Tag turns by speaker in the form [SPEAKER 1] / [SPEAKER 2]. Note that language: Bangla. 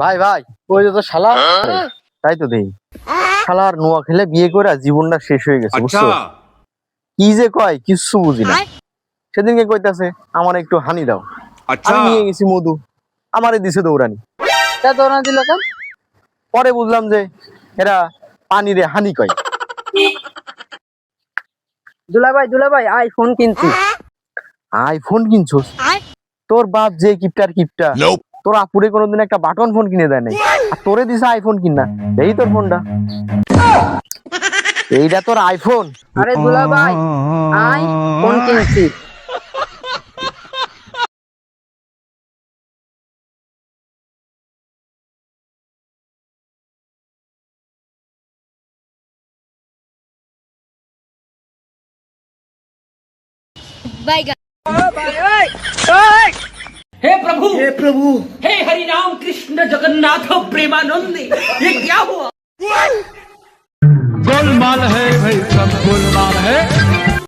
[SPEAKER 1] ভাই ভাই, ওই যে তো শালা, তাই তো দেই শালার নোয়া খেলে বিয়ে করে জীবনটা শেষ হয়ে গেছে, বুঝছো? কি যে কয় কিচ্ছু বুঝি না। সেদিনকে কইতাছে আমার একটু হানি দাও, আমি নিয়ে গেছি মধু, আমারে দিছে দৌড়ানি।
[SPEAKER 2] তা দৌড়ান দিল কেন?
[SPEAKER 1] পরে বুঝলাম যে এরা পানি রে হানি কয়।
[SPEAKER 2] দুলাভাই আইফোন কিনছি।
[SPEAKER 1] আইফোন কিনছোস? তোর বাপ যে কিপটার কিপটা, তোর আপুরে কোনোদিন একটা বাটন ফোন কিনে দেয় নাই, আর তোরে দিছে আইফোন কিনা। এই তোর ফোনটা, এইটা তোর আইফোন?
[SPEAKER 2] আরে দুলাভাই, আইফোন কিনছি।
[SPEAKER 3] हे प्रभु हे हरि राम कृष्ण जगन्नाथ प्रेमानंद, ये क्या हुआ?
[SPEAKER 4] गोलमाल है भाई, सब गोलमाल है।